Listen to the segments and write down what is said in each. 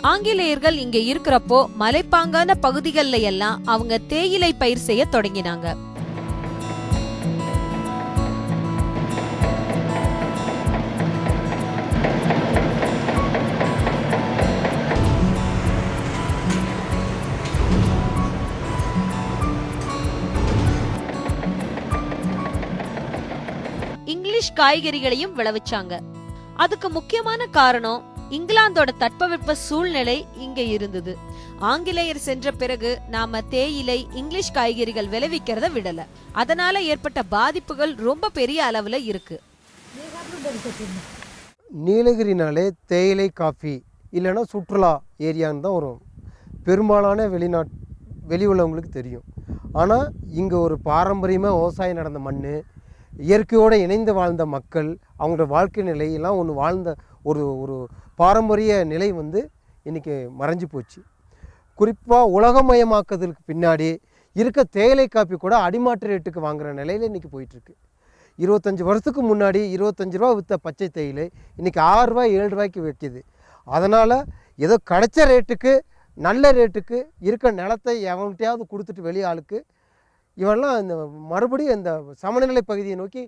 ஆங்கிலேயர்கள் இங்க இருக்கிறப்போ மலைப்பாங்கான பகுதிகள்ல எல்லாம் அவங்க தேயிலை பயிர் செய்ய தொடங்கினாங்க. இங்கிலீஷ் காய்கறிகளையும் விளைவிச்சாங்க. அதுக்கு முக்கியமான காரணம் இங்கிலாந்தோட தட்பவெப்ப சூழ்நிலை இங்க இருந்தது. ஆங்கிலேயர் சென்ற பிறகு நாம தேயிலை, இங்கிலீஷ் காய்கறிகள் விளைவிக்கிறத விடல. அதனால ஏற்பட்ட பாதிப்புகள் ரொம்ப பெரிய அளவுல இருக்கு. நீலகிரினாலே தேயிலை, காஃபி இல்லைன்னா சுற்றுலா ஏரியான்னு தான் வரும். பெரும்பாலான வெளி உள்ளவங்களுக்கு தெரியும். ஆனால் இங்கே ஒரு பாரம்பரியமாக விவசாயம் நடந்த மண், இயற்கையோடு இணைந்து வாழ்ந்த மக்கள், அவங்களோட வாழ்க்கை நிலையெல்லாம் வாழ்ந்த ஒரு ஒரு பாரம்பரிய நிலை இன்றைக்கி மறைஞ்சு போச்சு. குறிப்பாக உலகமயமாக்குறதுக்கு பின்னாடி இருக்க தேயிலை காப்பி கூட அடிமாட்டு ரேட்டுக்கு வாங்குகிற நிலையில் இன்றைக்கி போயிட்டுருக்கு. 25 வருஷத்துக்கு முன்னாடி 25 ரூபா விற்ற பச்சை தேயிலை இன்றைக்கி 6 ரூபாய் 7 ரூபாய்க்கு விற்கிது. அதனால் ஏதோ கிடைச்ச ரேட்டுக்கு, நல்ல ரேட்டுக்கு இருக்க நிலத்தை எவன்கிட்டையாவது கொடுத்துட்டு வெளி ஆளுக்கு இவெல்லாம் இந்த மறுபடியும் இந்த சமநிலை பகுதியை நோக்கி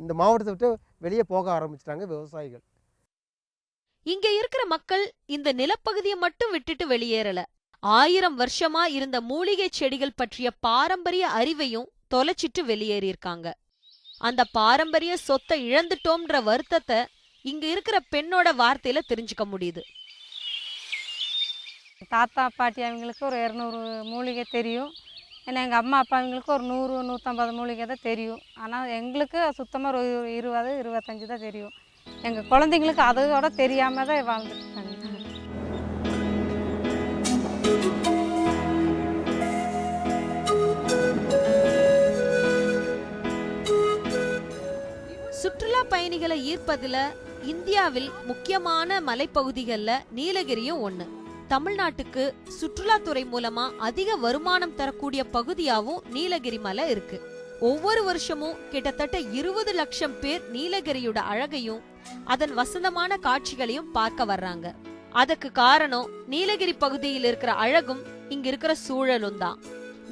இந்த மாவட்டத்தை விட்டு வெளியே போக ஆரம்பிச்சிட்டாங்க விவசாயிகள். இங்க இருக்கிற மக்கள் இந்த நிலப்பகுதியை மட்டும் விட்டுட்டு வெளியேறல. 1000 வருஷமா இருந்த மூலிகை செடிகள் பற்றிய பாரம்பரிய அறிவையும் தொலைச்சிட்டு வெளியேறியிருக்காங்க. அந்த பாரம்பரிய சொத்தை இழந்துட்டோம்ன்ற வருத்தத்தை இங்க இருக்கிற பெண்ணோட வார்த்தையில தெரிஞ்சுக்க முடியுது. தாத்தா பாட்டி அவங்களுக்கு ஒரு 200 மூலிகை தெரியும். ஏன்னா எங்கள் அம்மா அப்பா அவங்களுக்கு ஒரு 100-150 மூலிகை தான் தெரியும். ஆனால் எங்களுக்கு சுத்தமாக ஒரு 20-25 தான் தெரியும். எங்கள் குழந்தைங்களுக்கு அதோட தெரியாமல் தான் வாழ்ந்துட்டு இருக்காங்க. சுற்றுலா பயணிகளை ஈர்ப்பதில் இந்தியாவில் முக்கியமான மலைப்பகுதிகளில் நீலகிரியும் ஒன்று. தமிழ்நாட்டுக்கு சுற்றுலாத்துறை மூலமா அதிக வருமானம் தரக்கூடிய பகுதியாவும் நீலகிரி மலை இருக்கு. ஒவ்வொரு வருஷமும் கிட்டத்தட்ட 20 லட்சம் பேர் நீலகிரியோட அழகையும் அதன் வசந்தமான காட்சிகளையும் பார்க்க வர்றாங்க. அதுக்கு காரணம் நீலகிரி பகுதியில் இருக்கிற அழகும் இங்க இருக்கிற சூழலும் தான்.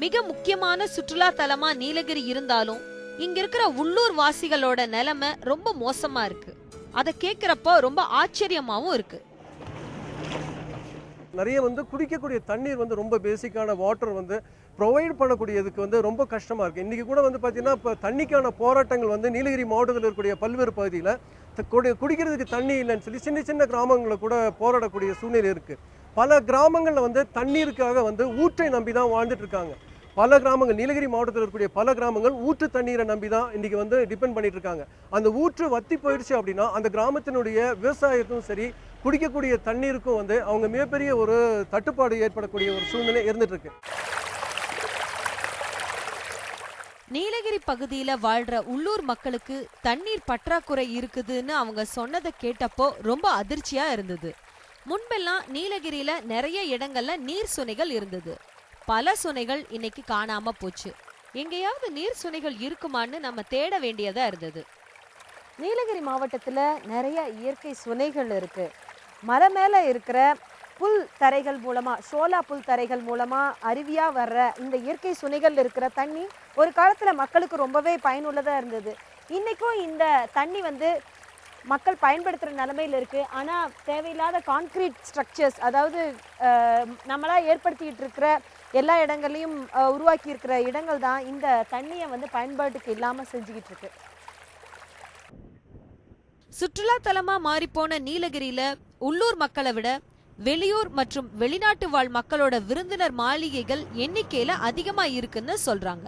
மிக முக்கியமான சுற்றுலா தலமா நீலகிரி இருந்தாலும் இங்க இருக்கிற உள்ளூர் வாசிகளோட நிலைமை ரொம்ப மோசமா இருக்கு. அதை கேட்கிறப்போ ரொம்ப ஆச்சரியமாவும் இருக்கு. நிறைய குடிக்கக்கூடிய தண்ணீர் ரொம்ப பேசிக்கான வாட்டர் ப்ரொவைட் பண்ணக்கூடியதுக்கு ரொம்ப கஷ்டமாக இருக்குது. இன்றைக்கி கூட பார்த்தீங்கன்னா இப்போ தண்ணிக்கான போராட்டங்கள் நீலகிரி மாவட்டத்தில் இருக்கக்கூடிய பல்வேறு பகுதியில் குடிக்கிறதுக்கு தண்ணி இல்லைன்னு சொல்லி சின்ன சின்ன கிராமங்களில் கூட போராடக்கூடிய சூழ்நிலை இருக்குது. பல கிராமங்களில் தண்ணீருக்காக ஊற்றை நம்பி தான் வாழ்ந்துட்டு இருக்காங்க. பல கிராமங்கள் நீலகிரி மாவட்டத்தில் இருக்கக்கூடிய பல கிராமங்கள் ஊற்று தண்ணீரை நம்பி தான் இன்றைக்கி டிபெண்ட் பண்ணிட்டு இருக்காங்க. அந்த ஊற்று வத்தி போயிடுச்சு அப்படின்னா அந்த கிராமத்தினுடைய விவசாயத்தும் சரி, குடிக்கக்கூடிய தண்ணீருக்கும் அவங்க மிகப்பெரிய ஒரு தட்டுப்பாடு ஏற்படக்கூடிய ஒரு சூழ்நிலை இருந்துட்டு இருக்கு. நீலகிரி பகுதியில வாழ்ற உள்ளூர் மக்களுக்கு தண்ணீர் பற்றாக்குறை இருக்குதுன்னு அவங்க சொன்னதை கேட்டப்போ ரொம்ப அதிர்ச்சியா இருந்தது. முன்பெல்லாம் நீலகிரியில நிறைய இடங்கள்ல நீர் சுனைகள் இருந்தது. பல சுனைகள் இன்னைக்கு காணாம போச்சு. எங்கேயாவது நீர் சுனைகள் இருக்குமான்னு நம்ம தேட வேண்டியதா இருந்தது. நீலகிரி மாவட்டத்துல நிறைய இயற்கை சுனைகள் இருக்கு. மலை மேல இருக்கிற புல் தரைகள் மூலமா, சோலா புல் தரைகள் மூலமா அருவியா வர்ற இந்த இயற்கை சுனைகள் இருக்கிற தண்ணி ஒரு காலத்துல மக்களுக்கு ரொம்பவே பயனுள்ளதா இருந்தது. இன்னைக்கும் இந்த தண்ணி மக்கள் பயன்படுத்துகிற நிலைமையில் இருக்குது. ஆனால் தேவையில்லாத கான்க்ரீட் ஸ்ட்ரக்சர்ஸ், அதாவது நம்மளா ஏற்படுத்திக்கிட்டு இருக்கிற எல்லா இடங்கள்லையும் உருவாக்கி இருக்கிற இடங்கள் தான் இந்த தண்ணியை பயன்பாட்டுக்கு இல்லாமல் செஞ்சுக்கிட்டு இருக்கு. சுற்றுலா தலமா மாறிப்போன நீலகிரியில உள்ளூர் மக்களை விட வெளியூர் மற்றும் வெளிநாட்டு வாழ் மக்களோட விருந்தினர் மாளிகைகள் எண்ணிக்கையில அதிகமா இருக்குன்னு சொல்றாங்க.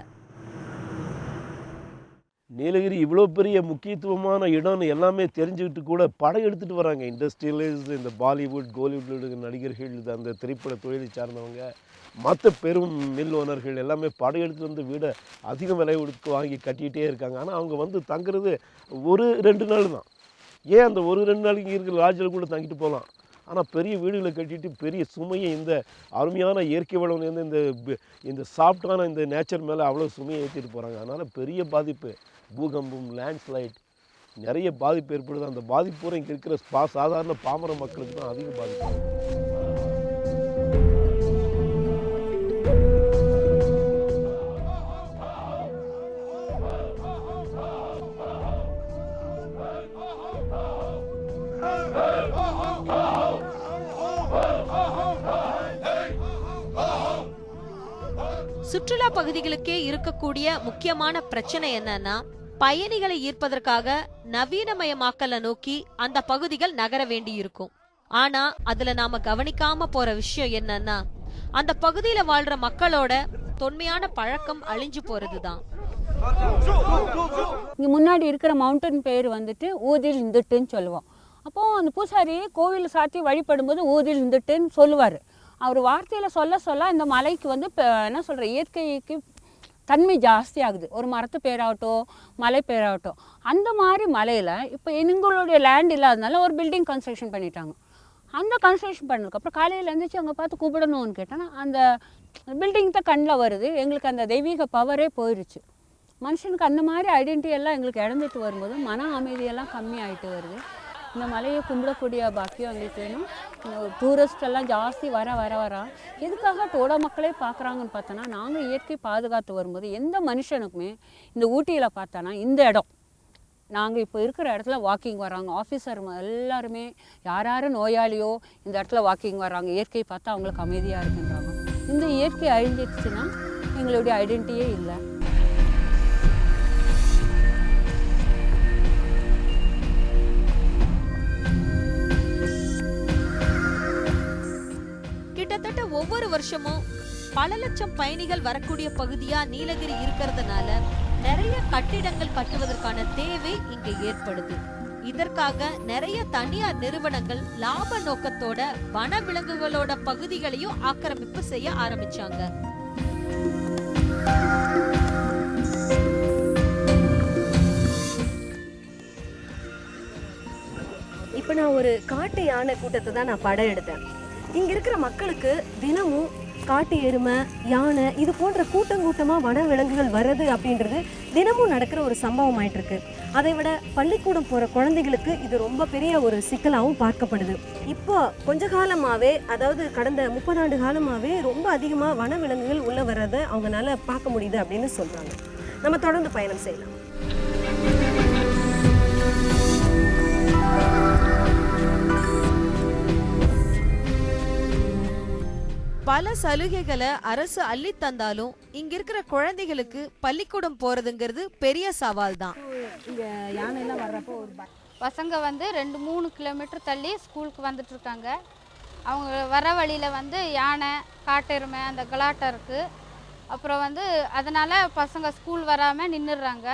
நீலகிரி இவ்வளோ பெரிய முக்கியத்துவமான இடம்னு எல்லாமே தெரிஞ்சுக்கிட்டு கூட படம் எடுத்துகிட்டு வராங்க. இண்டஸ்ட்ரியலிஸ்ட், இந்த பாலிவுட், கோலிவுட் நடிகர்கள், இது அந்த திரைப்பட தொழிலை சார்ந்தவங்க, மற்ற பெரும் மில் ஓனர்கள் எல்லாமே படம் எடுத்துகிட்டு வீடை அதிக விலை கொடுத்து வாங்கி கட்டிகிட்டே இருக்காங்க. ஆனால் அவங்க தங்குறது 1-2 நாள் தான். ஏன் அந்த 1-2 நாளைக்கு இருக்கிற லாட்ஜில் கூட தங்கிட்டு போகலாம். ஆனால் பெரிய வீடுகளை கட்டிட்டு பெரிய சுமையை இந்த அருமையான இயற்கை வளம் இந்த சாஃப்டான இந்த நேச்சர் மேலே அவ்வளோ சுமையை ஏற்றிட்டு போகிறாங்க. அதனால் பெரிய பாதிப்பு, பூகம்பம், லேண்ட்ஸ்லைட், நிறைய பாதிப்பு ஏற்படுது. அந்த பாதிப்பு இங்கே இருக்கிற சாதாரண பாமர மக்களுக்கு தான் அதிக பாதிப்பு. சுற்றுலா பகுதிகளுக்கே இருக்கக்கூடிய முக்கியமான பிரச்சனை என்னன்னா, பயணிகளை ஈர்ப்பதற்காக நவீனமயமாக்கலை நோக்கி அந்த பகுதிகள் நகர வேண்டி இருக்கும். ஆனா அதுல நாம கவனிக்காம போற விஷயம் என்னன்னா, அந்த பகுதியில வாழ்ற மக்களோட தொன்மையான பழக்கம் அழிஞ்சு போறதுதான். இங்கே முன்னாடி இருக்கிற மவுண்டன் பேர் வந்துட்டு ஊதில் இந்துட்டுன்னு சொல்லுவோம். அப்போது அந்த பூசாரி கோவில் சாத்தி வழிபடும்போது ஊதில் இந்துட்டுன்னு சொல்லுவார். அவர் வார்த்தையில் சொல்ல சொல்ல இந்த மலைக்கு வந்து என்ன சொல்கிற இயற்கைக்கு தன்மை ஜாஸ்தி ஆகுது. ஒரு மரத்து பேராகட்டும், மலை பேராகட்டும். அந்த மாதிரி மலையில் இப்போ எங்களுடைய லேண்ட் இல்லாதனால ஒரு பில்டிங் கன்ஸ்ட்ரக்ஷன் பண்ணிட்டாங்க. அந்த கன்ஸ்ட்ரக்ஷன் பண்ணதுக்கப்புறம் காலையில் எழுந்திரிச்சு அங்கே பார்த்து கூப்பிடணும்னு கேட்டேன்னா அந்த பில்டிங் தான் கண்ணில் வருது. எங்களுக்கு அந்த தெய்வீக பவரே போயிடுச்சு. மனுஷனுக்கு அந்த மாதிரி ஐடென்டிட்டி எல்லாம் எங்களுக்கு இழந்துட்டு வரும்போது மன அமைதியெல்லாம் கம்மி ஆகிட்டு வருது. இந்த மலையை கும்பிடக்கூடிய பாக்கியம் எங்களுக்கு வேணும். டூரிஸ்ட் எல்லாம் ஜாஸ்தி வர வர வர எதுக்காக டோடா மக்களே பார்க்குறாங்கன்னு பார்த்தோன்னா, நாங்கள் இயற்கை பாதுகாத்து வரும்போது எந்த மனுஷனுக்குமே இந்த ஊட்டியில் பார்த்தோன்னா இந்த இடம் நாங்கள் இப்போ இருக்கிற இடத்துல வாக்கிங் வராங்க. ஆஃபீஸர் எல்லாருமே யார் யார் நோயாளியோ இந்த இடத்துல வாக்கிங் வராங்க. இயற்கை பார்த்தா அவங்களுக்கு அமைதியாக இருக்குன்றாங்க. இந்த இயற்கை அழிஞ்சிடுச்சுன்னா எங்களுடைய ஐடென்டிட்டியே இல்லை. கிட்டத்தட்ட ஒவ்வொரு வருஷமும் பல லட்சம் பயணிகள் வரக்கூடிய பகுதியா நீலகிரி இருக்கிறதுனால நிறைய கட்டிடங்கள் கட்டுவதற்கான தேவை இங்க ஏற்படுது. இதற்காக நிறைய தனியார் நிறுவனங்கள் லாப நோக்கத்தோட வனவிலங்குகளோட பகுதிகளையும் ஆக்கிரமிப்பு செய்ய ஆரம்பிச்சாங்க. இப்போ நான் ஒரு காட்டு யானை கூட்டத்தை தான் நான் படம் எடுத்தேன். இங்கே இருக்கிற மக்களுக்கு தினமும் காட்டு எருமை, யானை இது போன்ற கூட்டமாக வனவிலங்குகள் வர்றது அப்படின்றது தினமும் நடக்கிற ஒரு சம்பவம் ஆயிட்டு இருக்கு. அதை விட பள்ளிக்கூடம் போகிற குழந்தைகளுக்கு இது ரொம்ப பெரிய ஒரு சிக்கலாகவும் பார்க்கப்படுது. இப்போ கொஞ்ச காலமாகவே, அதாவது கடந்த 30 ஆண்டு காலமாகவே ரொம்ப அதிகமாக வனவிலங்குகள் உள்ளே வர்றதை அவங்களால பார்க்க முடியுது அப்படின்னு சொல்கிறாங்க. நம்ம தொடர்ந்து பயணம் செய்யலாம். பல சலுகைகளை அரசு அள்ளி தந்தாலும் இங்க இருக்கிற குழந்தைகளுக்கு பள்ளிக்கூடம் போறதுங்கிறது பெரிய சவால் தான். யானைலாம் வர்றப்போ ஒரு பசங்க வந்து 2-3 கிலோமீட்டர் தள்ளி ஸ்கூலுக்கு வந்துட்டு இருக்காங்க. அவங்க வர வழியில் வந்து யானை, காட்டெருமை, அந்த கலாட்டம் இருக்குது. அப்புறம் வந்து அதனால் பசங்க ஸ்கூல் வராமல் நின்றுடுறாங்க.